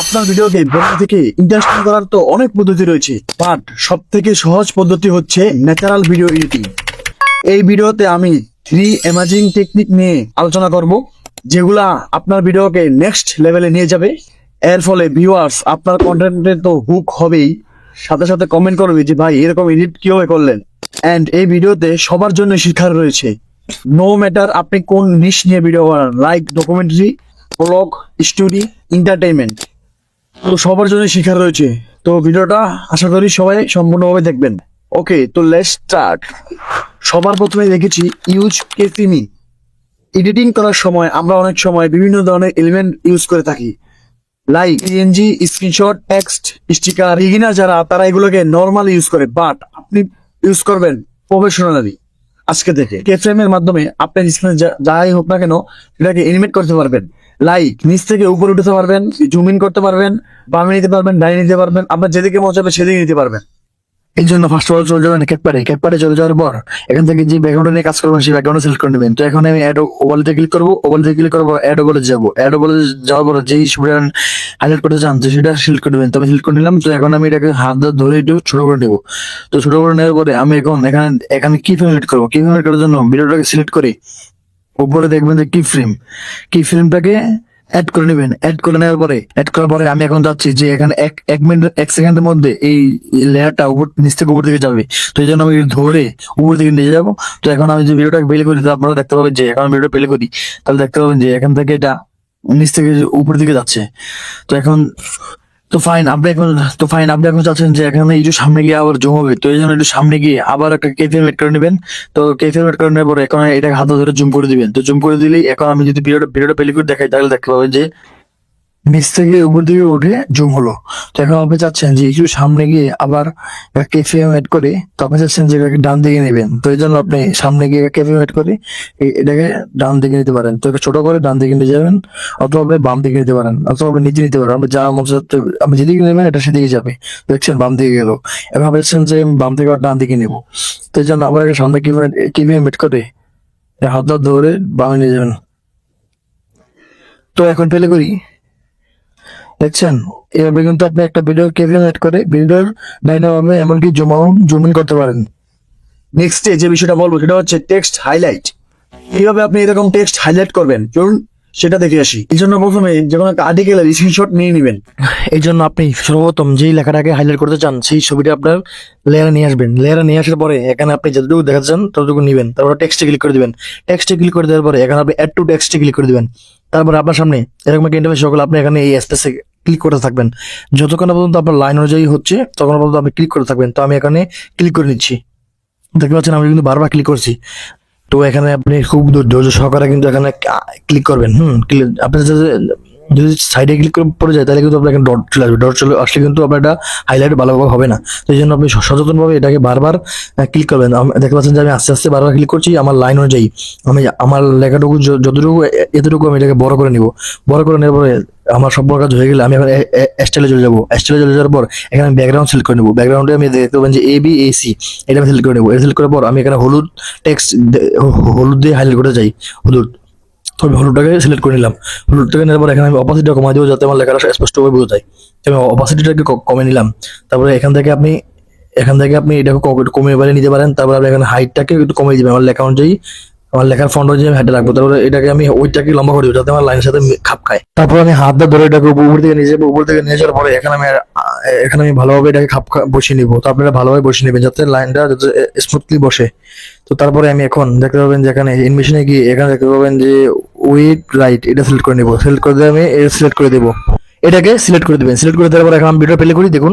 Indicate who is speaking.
Speaker 1: আপনার ভিডিওকে বড় থেকে ইন্টারেস্টিং করার তো অনেক পদ্ধতি রয়েছে, বাট সব থেকে সহজ পদ্ধতি হচ্ছে ন্যাচারাল ভিডিও এডিটিং। এই ভিডিওতে আমি 3 অ্যামেজিং টেকনিক নিয়ে আলোচনা করব, যেগুলা আপনার ভিডিওকে নেক্সট লেভেলে নিয়ে যাবে। এর ফলে ভিউয়ার্স আপনার কন্টেন্টে তো হুক হবেই, সাথে সাথে কমেন্ট করবে যে ভাই এরকম এডিট কিভাবে করলেন। এন্ড এই ভিডিওতে সবার জন্য শিক্ষার রয়েছে, নো ম্যাটার আপনি কোন নিশ নিয়ে ভিডিও বানান, like documentary, blog, story, entertainment, তো সবার জন্য শিক্ষার রয়েছে। তো ভিডিওটা আশা করি সবাই সম্পূর্ণভাবে দেখবেন। ওকে, তো লেটস স্টার্ট। সবার প্রথমে দেখেছি ইউজ কেফিমি। এডিটিং করার সময় আমরা অনেক সময় বিভিন্ন ধরনের এলিমেন্ট ইউজ করে থাকি, like PNG, screenshot, text, sticker. Beginner যারা তারা এগুলোকে নর্মালি ইউজ করে, বাট আপনি ইউজ করবেন প্রফেশনালি। আজকে থেকে কেফ্রেম এর মাধ্যমে আপনার স্ক্রিনে যাই হোক না কেন সেটাকে এনিমেট করতে পারবেন, লাইক নিচ থেকে উপরে উঠতে পারবেন, জুম ইন করতে পারবেন, বামে নিতে পারবেন, ডাইনে নিতে পারবেন, আপনার যেদিকে মন চাইবে সেদিকে নিতে পারবেন। এই জন্য ফার্স্ট অফ অল চলে যাবেন ক্যাটপ্যাডে চলে যাওয়ার পর এখান থেকে যে ব্যাকগ্রাউন্ড নিয়ে কাজ করবেন সেই ব্যাকগ্রাউন্ড সিলেক্ট করে নেবেন। তো এখন আমি অ্যাড ওভারলেতে ক্লিক করবো, ওভারলেতে ক্লিক করবো, অ্যাড ওভারলে যাবো, অ্যাড ওভারলে যাওয়ার পর যেই ছবিটা হাইলাইট করতে চান তো সেটা সিলেক্ট করে নেবেন। তো আমি সিলেক্ট করে নিলাম। তো এখন আমি এটাকে হাত ধরে একটু ছোট করে নেবো। তো ছোট করে নেওয়ার পরে আমি এখন এখানে কি ফ্রেম এড করবো, কি ফ্রেম এড করার জন্য ভিডিওটাকে সিলেক্ট করে উপরে দেখবেন যে কি ফ্রেমটাকে অ্যাড করে নেবেন। অ্যাড করে নেওয়ার পরে আমি এখন যাচ্ছি যে এখানে এক মিনিট 1 সেকেন্ডের মধ্যে এই লেয়ারটা নিচ থেকে উপর দিকে যাবে। তো এই জন্য আমি ধরে উপর দিকে নিয়ে যাবো। তো এখন আমি যে ভিডিওটাকে প্লে করি, তো আপনারা দেখতে পাবেন যে এখন ভিডিও প্লে করি তাহলে দেখতে পাবেন যে এখান থেকে এটা নিচ থেকে উপর দিকে যাচ্ছে। তো এখন আপনি এখন চাচ্ছেন যে এখানে একটু সামনে গিয়ে আবার জুম হবে। তো এই জন্য একটু সামনে গিয়ে আবার একটা কেফে এড করে নেবেন। তো কেফে এড করে নেওয়ার পরে এখন এটাকে হাতে ধরে জুম করে দিবেন। তো জুম করে দিলেই এখন আমি যদি ভিডিওটা প্লে করে দেখাই তাহলে দেখতে পাবেন যে নিচ থেকে উপর দিকে উঠে জুম হলো। তো এখন আপনি চাচ্ছেন যে একটু সামনে গিয়ে আবার কেফে এড করে, তো আপনি চাচ্ছেন যে এটাকে ডান দিকে নেবেন। তো এই জন্য আপনি সামনে গিয়ে কেফে এড করে এটাকে ডান দিকে নিতে পারেন। তো এটা ছোট করে ডান দিকে নিয়ে যাবেন, অথবা আপনি বাম দিকে নিতে পারেন, অথবা আপনি নিচে নিতে পারেন। আপনি যা মন চাচ্ছে আপনি যেদিকে নেবেন এটা সেদিকে যাবে। দেখছেন বাম দিকে গেল। এখন আপনি চাচ্ছেন যে আমি বাম থেকে ডান দিকে নেবো। তো এই জন্য আবার সামনে কেফে এড করে হাত ধরে বামে নিয়ে যাবেন। তো এখন প্লে করি, দেখছেন এভাবে কিন্তু আপনি একটা ভিডিও কেভিএম এড করে ভিডিওর ডাইনামে এমনকি জুম ইন করতে পারেন। নেক্সট যে বিষয়টা বলবো সেটা হচ্ছে টেক্সট হাইলাইট। এইভাবে আপনি এরকম টেক্সট হাইলাইট করবেন, চলুন সেটা দেখে আসি। এই জন্য প্রথমে যে কোনো একটা আর্টিকেলের স্ক্রিনশট নিয়ে নেবেন। এই জন্য আপনি সর্বপ্রথম যেই লেখাটাকে হাইলাইট করতে চান সেই ছবিটা আপনার লেয়ারে নিয়ে আসবেন। লেয়ারে নিয়ে আসার পরে এখানে আপনি যতটুকু দেখাতে চান ততটুকু নেবেন। তারপর টেক্সটে ক্লিক করে দিবেন। টেক্সটে ক্লিক করে দেওয়ার পরে এখানে আপনি অ্যাড টু টেক্সটে ক্লিক করে দিবেন। তারপরে আপনার সামনে এরকম একটা ইন্টারফেস সকল আপনি এখানে এই স্পেসে ক্লিক করতে থাকবেন। যতক্ষণ পর্যন্ত আপনার লাইন অনুযায়ী হচ্ছে তখন পর্যন্ত আপনি ক্লিক করতে থাকবেন। তো আমি এখানে ক্লিক করে নিচ্ছি, দেখতে পাচ্ছেন আমি কিন্তু বারবার ক্লিক করছি। তো এখানে আপনি খুব ধৈর্য সহকারে কিন্তু এখানে ক্লিক করবেন। আপনি যদি সাইডে ক্লিক করে পড়ে যায় তাহলে কিন্তু আপনার এখানে ডট চলে আসবে। ডট চলে আসলে কিন্তু আপনার এটা হাইলাইট ভালোভাবে হবে না। তো এই জন্য আপনি সচেতনভাবে এটাকে বারবার ক্লিক করবেন। দেখতে পাচ্ছেন যে আমি আস্তে আস্তে বারবার ক্লিক করছি আমার লাইন অনুযায়ী। আমি আমার লেখাটুকু যতটুকু এতটুকু আমি এটাকে বড় করে নিব। বড় করে নেওয়ার পরে আমার সব কাজ হয়ে গেলে আমি এখন স্টাইলে চলে যাবো। স্টাইলে চলে যাওয়ার পর এখানে ব্যাকগ্রাউন্ড সিলেক্ট করে নেবো। ব্যাকগ্রাউন্ডে আমি দেখতে পাবেন যে ABC, এটা আমি সিলেক্ট করে নেবো। এটা সিলেক্ট করার পর আমি এখানে হলুদ দিয়ে হাইলাইট করতে চাই, হলুদ। তো আমি হলুদটাকে সিলেক্ট করে নিলাম। হলুদটাকে নেওয়ার পর এখানে আমি অপাসিটিটা কমাই দেবো যাতে আমার লেখাটা স্পষ্টভাবে বোঝা যায়। তো আমি অপাসিটিটাকে কমে নিলাম। তারপরে এখান থেকে আপনি এটাকে কমিয়ে বাড়িয়ে নিতে পারেন। তারপরে আপনি এখানে হাইটটাকে একটু কমিয়ে দিবেন আমার লেখা অনুযায়ী। আমার লেখার ফন্ট অনুযায়ী আমি হাইটটা রাখবো। তারপরে এটাকে আমি ওইটাকে লম্বা করে দেবো যাতে আমার লাইনের সাথে খাপ খায়। তারপর আমি হাত ধরে এটাকে উপর থেকে নিয়ে যাবো। উপর থেকে নিয়ে যাওয়ার পরে এখানে আমি ভালোভাবে এটাকে বসিয়ে নিবো। তো আপনারা ভালোভাবে বসিয়ে নেবেন যাতে লাইনটা স্মুথলি বসে। তো তারপরে আমি এখন দেখতে পাবেন যে এখানে এনিমেশনে গিয়ে এখানে দেখতে পাবেন যে উইথ রাইট, এটা সিলেক্ট করে নেবো। সিলেক্ট করে দিয়ে আমি এটা সিলেক্ট করে দেবো। এটাকে সিলেক্ট করে দেবেন। সিলেক্ট করে দেওয়ার পর এখন আমি ভিডিও প্লে করি, দেখুন